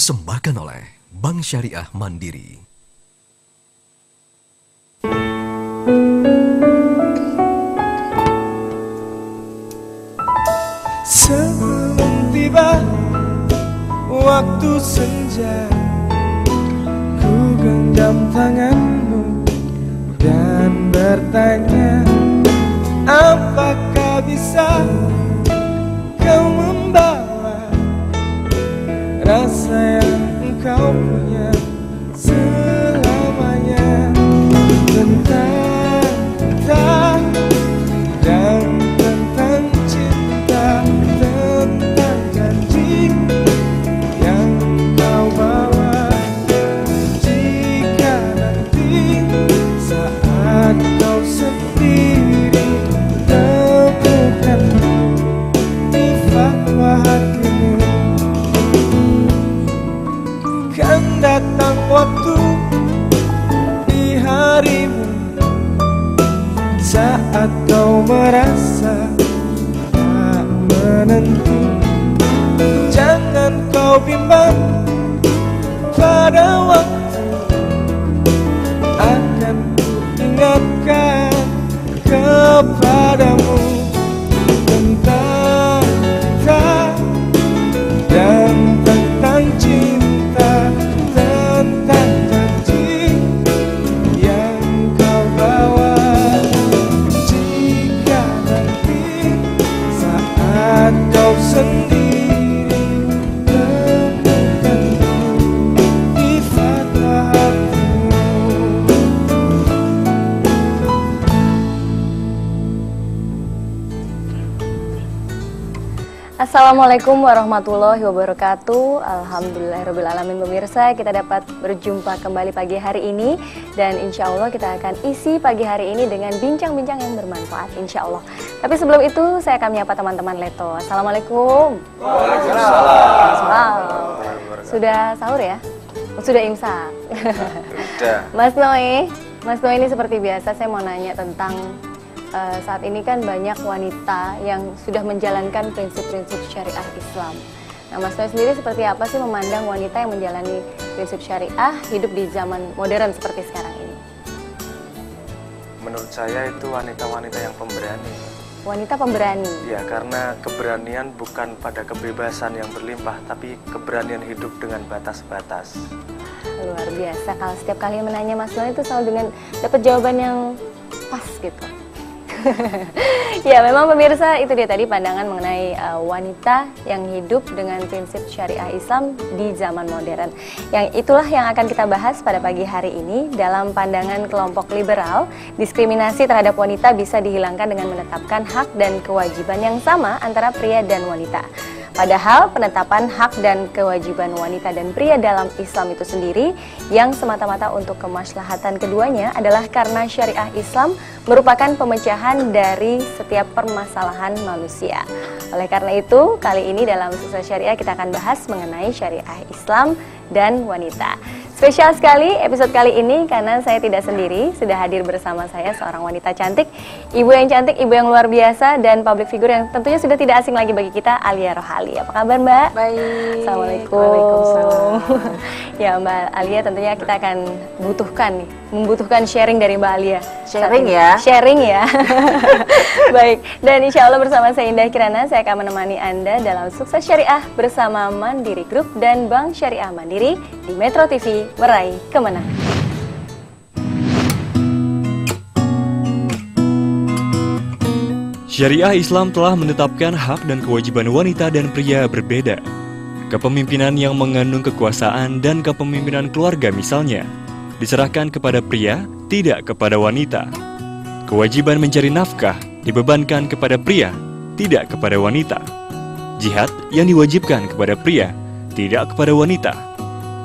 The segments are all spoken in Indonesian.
dipersembahkan oleh Bank Syariah Mandiri. Sebelum tiba waktu senja, ku genggam tanganmu dan bertanya, apakah bisa kau membawa rasa yang engkau punya selamanya, tentang cinta dan tentang cinta, tentang janji yang kau bawa. Jika nanti saat kau sendiri temukanmu di fatwa hatimu, kan datang waktu di harimu saat kau merasa tak menentu. Jangan kau bimbang pada waktu, akan ku ingatkan kepadamu tentang kita dan tentang cinta, tentang janji yang kau bawa. Jika nanti saat kau sendiri temukanmu di fatwa hatimu. Assalamualaikum warahmatullahi wabarakatuh. Alhamdulillahirrabbilalamin. Pemirsa, kita dapat berjumpa kembali pagi hari ini, dan insya Allah kita akan isi pagi hari ini dengan bincang-bincang yang bermanfaat insya Allah. Tapi sebelum itu saya akan menyapa teman-teman Leto. Assalamualaikum. Waalaikumsalam. Sudah sahur ya? Sudah imsak. Sudah. Mas Noi ini seperti biasa saya mau nanya tentang saat ini kan banyak wanita yang sudah menjalankan prinsip-prinsip syariah Islam. Nah, Mas Noi sendiri seperti apa sih memandang wanita yang menjalani prinsip syariah hidup di zaman modern seperti sekarang ini? Menurut saya itu wanita-wanita yang pemberani. Wanita pemberani? Ya, karena keberanian bukan pada kebebasan yang berlimpah, tapi keberanian hidup dengan batas-batas. Luar biasa, kalau setiap kali menanya Mas Noi itu selalu dengan dapat jawaban yang pas gitu. Ya, memang pemirsa, itu dia tadi pandangan mengenai wanita yang hidup dengan prinsip syariah Islam di zaman modern. Yang itulah yang akan kita bahas pada pagi hari ini. Dalam pandangan kelompok liberal, diskriminasi terhadap wanita bisa dihilangkan dengan menetapkan hak dan kewajiban yang sama antara pria dan wanita. Padahal penetapan hak dan kewajiban wanita dan pria dalam Islam itu sendiri yang semata-mata untuk kemaslahatan keduanya adalah karena syariah Islam merupakan pemecahan dari setiap permasalahan manusia. Oleh karena itu, kali ini dalam Sukses Syariah kita akan bahas mengenai syariah Islam dan wanita. Spesial sekali episode kali ini karena saya tidak sendiri, sudah hadir bersama saya seorang wanita cantik, ibu yang cantik, ibu yang luar biasa, dan public figure yang tentunya sudah tidak asing lagi bagi kita, Alia Rohali. Apa kabar, Mbak? Baik. Assalamualaikum. Waalaikumsalam. Ya, Mbak Alia, tentunya kita akan membutuhkan sharing dari Mbak Alia. Sharing ya? Sharing ya. Baik, dan insya Allah bersama saya Indah Kirana, saya akan menemani Anda dalam Sukses Syariah bersama Mandiri Group dan Bank Syariah Mandiri di Metro TV, meraih kemenangan. Syariah Islam telah menetapkan hak dan kewajiban wanita dan pria berbeda. Kepemimpinan yang mengandung kekuasaan dan kepemimpinan keluarga misalnya diserahkan kepada pria, tidak kepada wanita. Kewajiban mencari nafkah dibebankan kepada pria, tidak kepada wanita. Jihad yang diwajibkan kepada pria, tidak kepada wanita.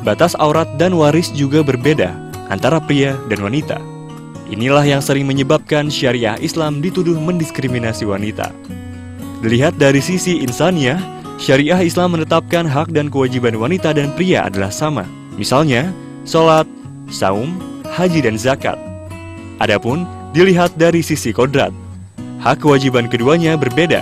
Batas aurat dan waris juga berbeda antara pria dan wanita. Inilah yang sering menyebabkan syariah Islam dituduh mendiskriminasi wanita. Dilihat dari sisi insaniah, syariah Islam menetapkan hak dan kewajiban wanita dan pria adalah sama. Misalnya, sholat, saum, haji dan zakat. Adapun dilihat dari sisi kodrat, hak kewajiban keduanya berbeda.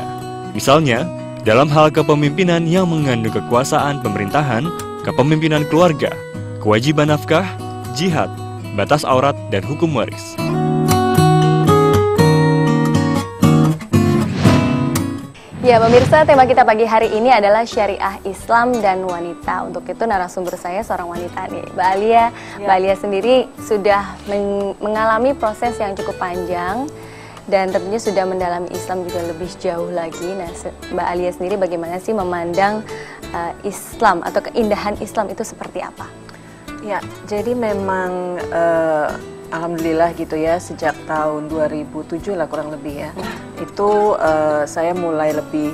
Misalnya, dalam hal kepemimpinan yang mengandung kekuasaan pemerintahan, kepemimpinan keluarga, kewajiban nafkah, jihad, batas aurat, dan hukum waris. Ya, pemirsa, tema kita pagi hari ini adalah syariah Islam dan wanita. Untuk itu narasumber saya seorang wanita nih, Mbak Alia. Ya. Mbak Alia sendiri sudah mengalami proses yang cukup panjang dan tentunya sudah mendalami Islam juga lebih jauh lagi. Nah, Mbak Alia sendiri bagaimana sih memandang Islam atau keindahan Islam itu seperti apa? Ya, jadi memang alhamdulillah gitu ya, sejak tahun 2007 lah kurang lebih ya, itu saya mulai lebih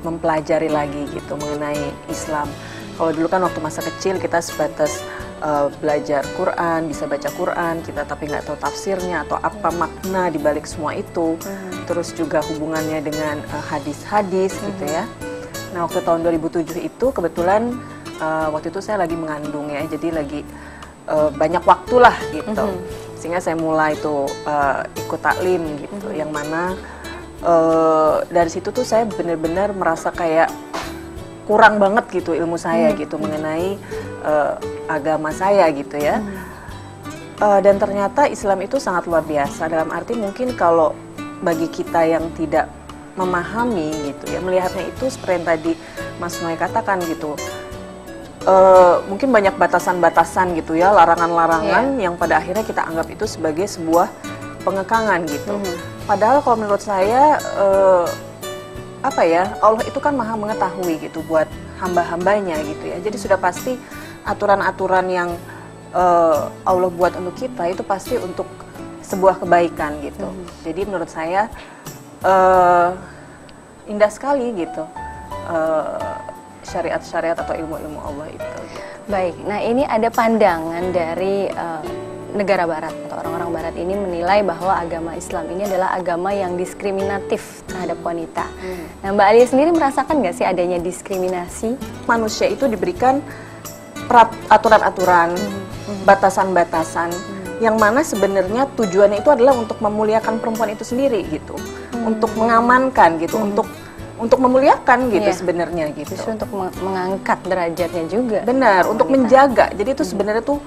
mempelajari lagi gitu mengenai Islam. Kalau dulu kan waktu masa kecil kita sebatas belajar Quran, bisa baca Quran, kita tapi nggak tahu tafsirnya atau apa makna di balik semua itu. Terus juga hubungannya dengan hadis-hadis gitu ya. Nah, waktu tahun 2007 itu kebetulan waktu itu saya lagi mengandung ya, jadi lagi banyak waktu lah gitu. Sehingga saya mulai tuh ikut taklim gitu, yang mana dari situ tuh saya benar-benar merasa kayak kurang banget gitu ilmu saya gitu mengenai agama saya gitu ya. Dan ternyata Islam itu sangat luar biasa, dalam arti mungkin kalau bagi kita yang tidak memahami gitu ya, melihatnya itu seperti yang tadi Mas Noy katakan gitu, mungkin banyak batasan-batasan gitu ya, larangan-larangan yang pada akhirnya kita anggap itu sebagai sebuah pengekangan gitu. Padahal kalau menurut saya apa ya, Allah itu kan maha mengetahui gitu buat hamba-hambanya gitu ya. Jadi sudah pasti aturan-aturan yang Allah buat untuk kita itu pasti untuk sebuah kebaikan gitu. Jadi menurut saya indah sekali gitu syariat-syariat atau ilmu-ilmu Allah itu. Baik, nah ini ada pandangan dari negara barat atau orang-orang barat ini menilai bahwa agama Islam ini adalah agama yang diskriminatif terhadap wanita. Nah, Mbak Alia sendiri merasakan nggak sih adanya diskriminasi? Manusia itu diberikan aturan-aturan, batasan-batasan, yang mana sebenarnya tujuannya itu adalah untuk memuliakan perempuan itu sendiri gitu, untuk mengamankan gitu, untuk memuliakan gitu sebenarnya gitu. Justru untuk mengangkat derajatnya juga. Benar, untuk menjaga. Jadi itu sebenarnya tuh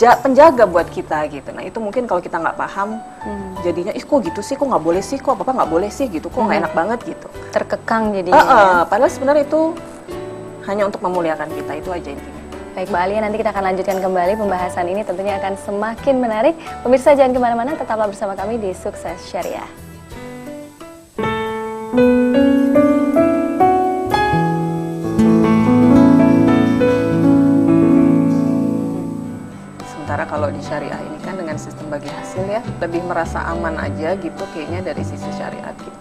penjaga buat kita gitu. Nah itu mungkin kalau kita nggak paham, jadinya kok gitu sih, kok nggak boleh sih, kok apa nggak boleh sih gitu, kok nggak enak banget gitu. Terkekang jadinya. Padahal sebenarnya itu hanya untuk memuliakan kita, itu aja intinya. Baik Mbak Alia, nanti kita akan lanjutkan kembali pembahasan ini, tentunya akan semakin menarik. Pemirsa jangan kemana-mana, tetaplah bersama kami di Sukses Syariah. Sementara kalau di syariah ini kan dengan sistem bagi hasil ya, lebih merasa aman aja gitu kayaknya dari sisi syariat gitu.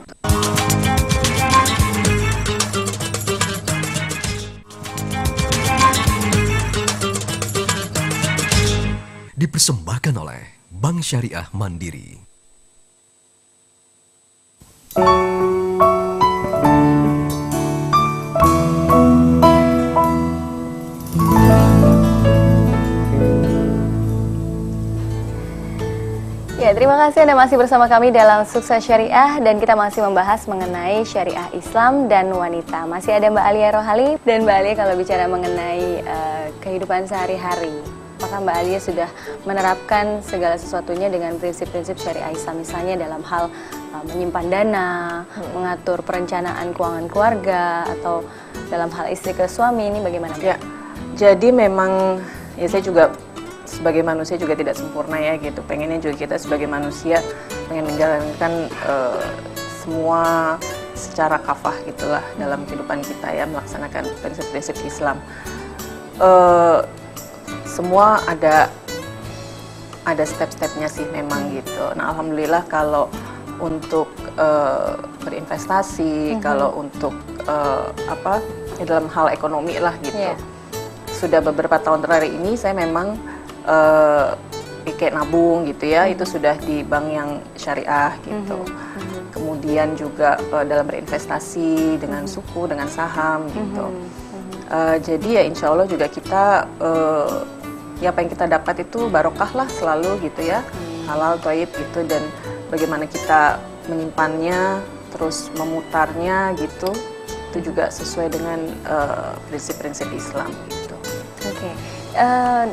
Dipersembahkan oleh Bank Syariah Mandiri. Ya, terima kasih Anda masih bersama kami dalam Sukses Syariah dan kita masih membahas mengenai syariah Islam dan wanita. Masih ada Mbak Alia Rohali dan Mbak Alia kalau bicara mengenai kehidupan sehari-hari, maka Mbak Alia sudah menerapkan segala sesuatunya dengan prinsip-prinsip syariah Islam, misalnya dalam hal menyimpan dana, mengatur perencanaan keuangan keluarga, atau dalam hal istri ke suami. Ini bagaimana Mbak? Ya, jadi memang ya saya juga sebagai manusia juga tidak sempurna ya gitu. Pengennya juga kita sebagai manusia pengen menjalankan semua secara kafah gitulah dalam kehidupan kita ya, melaksanakan prinsip-prinsip Islam. Semua ada step-stepnya sih memang gitu. Nah alhamdulillah kalau untuk berinvestasi, kalau untuk dalam hal ekonomi lah gitu. Sudah beberapa tahun terakhir ini saya memang kayak nabung gitu ya, itu sudah di bank yang syariah gitu. Kemudian juga dalam berinvestasi dengan suku, dengan saham gitu. Jadi ya insya Allah juga kita ya apa yang kita dapat itu barokah lah selalu gitu ya, halal, thayyib gitu, dan bagaimana kita menyimpannya terus memutarnya gitu, itu juga sesuai dengan prinsip-prinsip Islam gitu.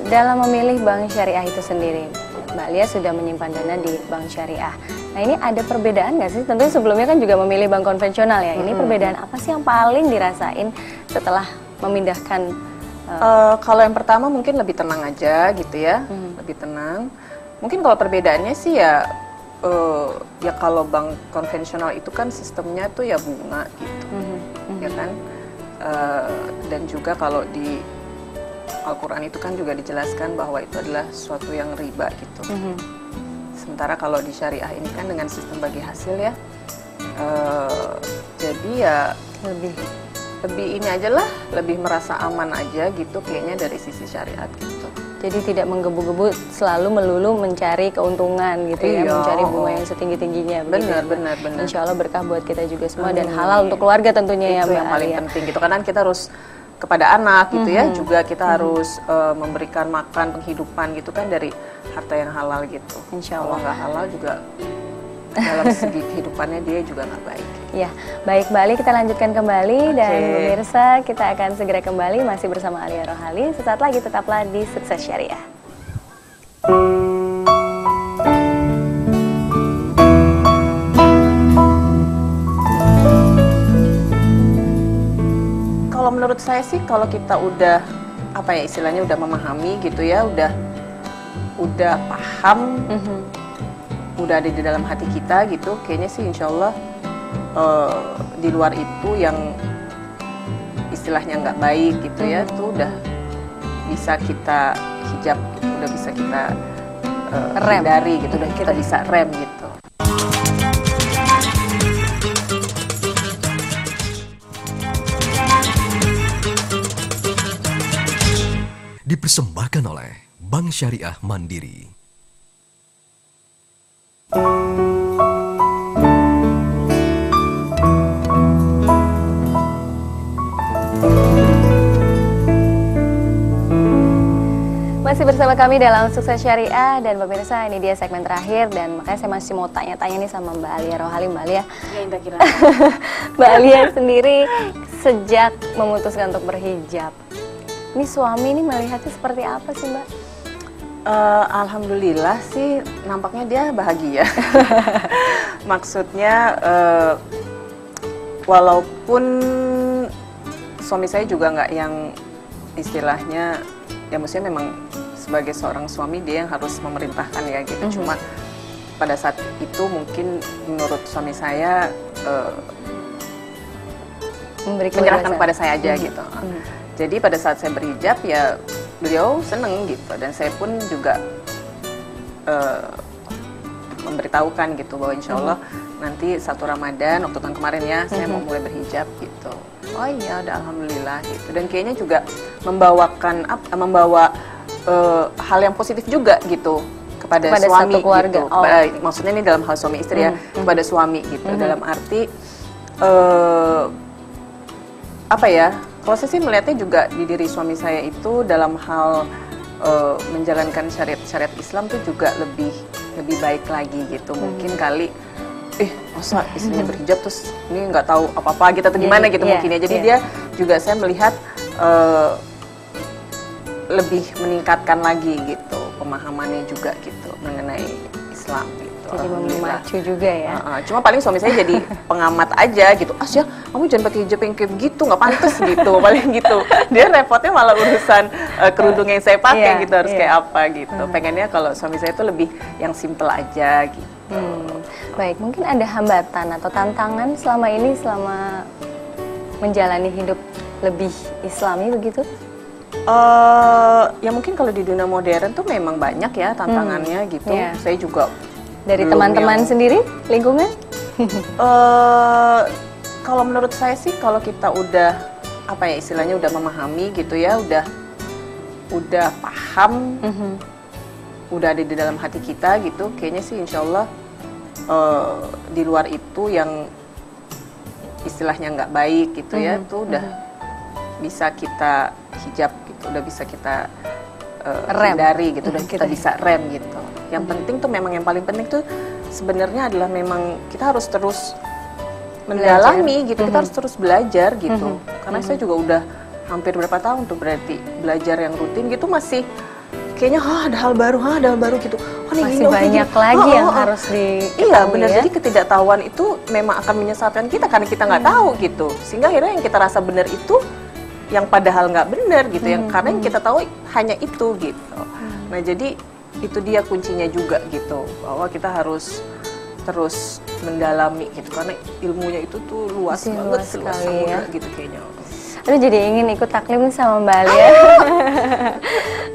Dalam memilih bank syariah itu sendiri, Mbak Lia sudah menyimpan dana di bank syariah. Nah ini ada perbedaan nggak sih? Tentunya sebelumnya kan juga memilih bank konvensional ya. Ini perbedaan apa sih yang paling dirasain setelah memindahkan? Kalau yang pertama mungkin lebih tenang aja gitu ya, lebih tenang. Mungkin kalau perbedaannya sih ya kalau bank konvensional itu kan sistemnya tuh ya bunga gitu, ya kan. Dan juga kalau di Al-Quran itu kan juga dijelaskan bahwa itu adalah sesuatu yang riba gitu. Sementara kalau di syariah ini kan dengan sistem bagi hasil ya, jadi ya lebih ini aja lah, lebih merasa aman aja gitu kayaknya dari sisi syariat gitu. Jadi tidak menggebu-gebu selalu melulu mencari keuntungan gitu ya, mencari bunga yang setinggi-tingginya. Benar. Insya Allah berkah buat kita juga semua dan halal untuk keluarga tentunya ya Itu Mbak yang paling Alia. penting gitu, karena kita harus kepada anak gitu ya, juga kita harus memberikan makan penghidupan gitu kan dari harta yang halal gitu. Insya Kalau Allah. nggak halal juga dalam segi kehidupannya dia juga nggak baik. Ya, baik Mbak Ali, kita lanjutkan kembali dan pemirsa kita akan segera kembali masih bersama Alia Rohali. Sesaat lagi tetaplah di Sukses Syariah. Kalau menurut saya sih kalau kita udah apa ya istilahnya udah memahami gitu ya, udah paham, udah ada di dalam hati kita gitu, kayaknya sih insya Allah di luar itu yang istilahnya nggak baik gitu ya, itu udah bisa kita hijab gitu, udah bisa kita hindari gitu, udah kita bisa rem gitu. Dipersembahkan oleh Bank Syariah Mandiri. Masih bersama kami dalam Sukses Syariah dan pemirsa, ini dia segmen terakhir dan makanya saya masih mau tanya-tanya nih sama Mbak Alia Rohali. Mbak Alia, Ya Indah kira. Mbak Alia sendiri sejak memutuskan untuk berhijab, ini suami ini melihatnya seperti apa sih Mbak? Alhamdulillah sih nampaknya dia bahagia. Maksudnya walaupun suami saya juga nggak yang istilahnya ya maksudnya memang sebagai seorang suami dia yang harus memerintahkan ya gitu. Cuma pada saat itu mungkin menurut suami saya menyerahkan kepada saya aja gitu. Jadi pada saat saya berhijab ya beliau seneng gitu, dan saya pun juga memberitahukan gitu bahwa insya Allah nanti 1 Ramadan waktu tahun kemarin ya saya mau mulai berhijab gitu. Oh iya udah alhamdulillah gitu, dan kayaknya juga membawa hal yang positif juga gitu kepada suami satu keluarga. gitu. Maksudnya ini dalam hal suami istri ya, kepada suami gitu, dalam arti apa ya, kalau saya sih melihatnya juga di diri suami saya itu dalam hal menjalankan syariat Islam tuh juga lebih baik lagi gitu. Mungkin kali masa istrinya berhijab terus ini nggak tahu apa-apa gitu atau gimana gitu mungkin ya. Jadi dia juga saya melihat lebih meningkatkan lagi gitu pemahamannya juga gitu mengenai Islam gitu. Jadi memacu juga ya. Cuma paling suami saya jadi pengamat aja gitu. Asya, kamu jangan pakai hijab yang kayak begitu, nggak pantas gitu. Paling gitu. Dia repotnya malah urusan kerudung yang saya pakai gitu harus kayak apa gitu. Pengennya kalau suami saya itu lebih yang simple aja gitu. Baik, mungkin ada hambatan atau tantangan selama ini selama menjalani hidup lebih Islami begitu? Ya mungkin kalau di dunia modern tuh memang banyak ya tantangannya gitu. Saya juga dari teman-teman sendiri, lingkungan? Kalau menurut saya sih kalau kita udah apa ya istilahnya udah memahami gitu ya, udah paham, udah ada di dalam hati kita gitu, kayaknya sih insya Allah di luar itu yang istilahnya nggak baik gitu ya, tuh udah bisa kita hijab gitu, udah bisa kita hindari gitu, udah kita bisa rem gitu. Yang penting tuh memang yang paling penting tuh sebenarnya adalah memang kita harus terus mendalami gitu, kita harus terus belajar gitu. Karena saya juga udah hampir berapa tahun tuh berarti belajar yang rutin gitu masih kayaknya ada hal baru gitu. Masih banyak lagi yang harus diketahui. Iya benar, ya? jadi ketidaktahuan itu memang akan menyesatkan kita karena kita nggak tahu gitu. Sehingga akhirnya yang kita rasa benar itu yang padahal nggak benar gitu, yang karena yang kita tahu hanya itu gitu. Nah jadi itu dia kuncinya juga gitu, bahwa kita harus terus mendalami gitu karena ilmunya itu tuh luas Masih banget, luas luas sekali samudra ya. gitu kayaknya. Aduh, jadi ingin ikut taklim nih sama Mbak Alia.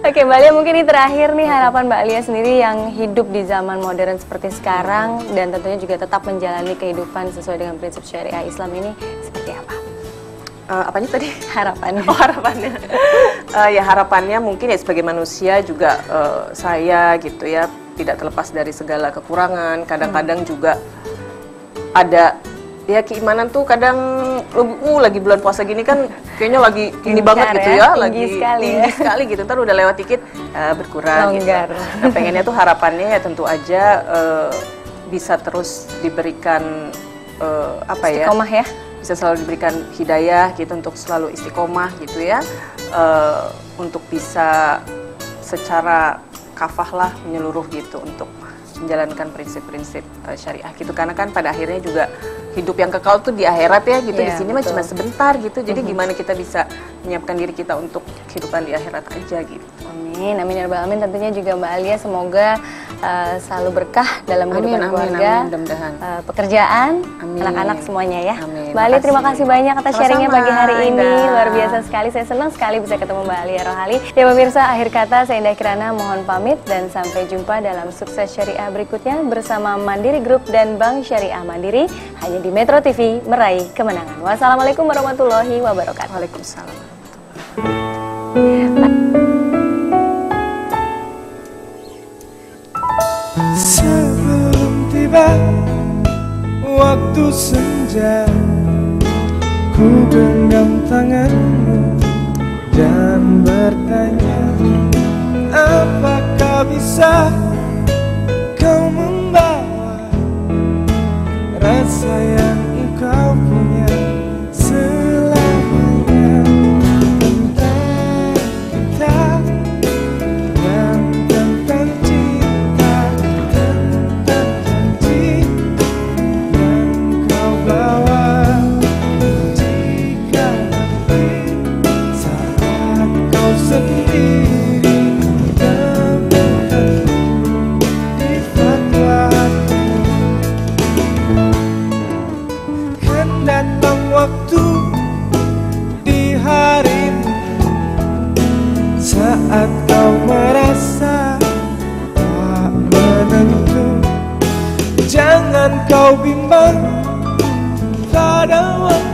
Oke, Mbak Alia, mungkin ini terakhir nih harapan Mbak Alia sendiri yang hidup di zaman modern seperti sekarang dan tentunya juga tetap menjalani kehidupan sesuai dengan prinsip syariah Islam ini seperti apa? Apanya tadi? Harapannya. Oh, harapannya. Ya harapannya mungkin ya sebagai manusia juga saya gitu ya tidak terlepas dari segala kekurangan. Kadang-kadang juga ada ya keimanan tuh kadang lagi bulan puasa gini kan kayaknya lagi ini banget gitu ya, lagi tinggi sekali gitu. Ntar udah lewat dikit berkurang Longgar. gitu. Nah, pengennya tuh harapannya ya tentu aja bisa terus diberikan Istiqomah ya. Bisa selalu diberikan hidayah gitu untuk selalu istiqomah gitu ya, untuk bisa secara kafah lah menyeluruh gitu untuk menjalankan prinsip-prinsip syariah gitu, karena kan pada akhirnya juga hidup yang kekal tuh di akhirat ya gitu. Di sini mah cuma sebentar gitu, jadi gimana kita bisa menyiapkan diri kita untuk kehidupan di akhirat aja gitu. Amin, amin ya rabbal alamin. Tentunya juga Mbak Alia semoga selalu berkah dalam kehidupan keluarga, mudah-mudahan. Pekerjaan, Amin. anak-anak semuanya ya. Amin. Mbak Alia, terima kasih banyak atas sharingnya Sama-sama, pagi hari ini. Indah. Luar biasa sekali, saya senang sekali bisa ketemu Mbak Alia Rohali. Ya pemirsa, akhir kata saya Indah Kirana mohon pamit dan sampai jumpa dalam Sukses Syariah berikutnya bersama Mandiri Group dan Bank Syariah Mandiri hanya di Metro TV, meraih kemenangan. Wassalamualaikum warahmatullahi wabarakatuh. Waalaikumsalam. Sebelum tiba waktu senja, ku genggam tanganmu dan bertanya, apakah bisa kau membawa rasa yang engkau punya selamanya tentang kita dan tentang cinta, tentang janji yang kau bawa. Jika nanti saat kau sendiri temukan di fatwa hatimu, kan datang waktu di harimu saat kau merasa tak menentu. Jangan kau bimbang pada waktu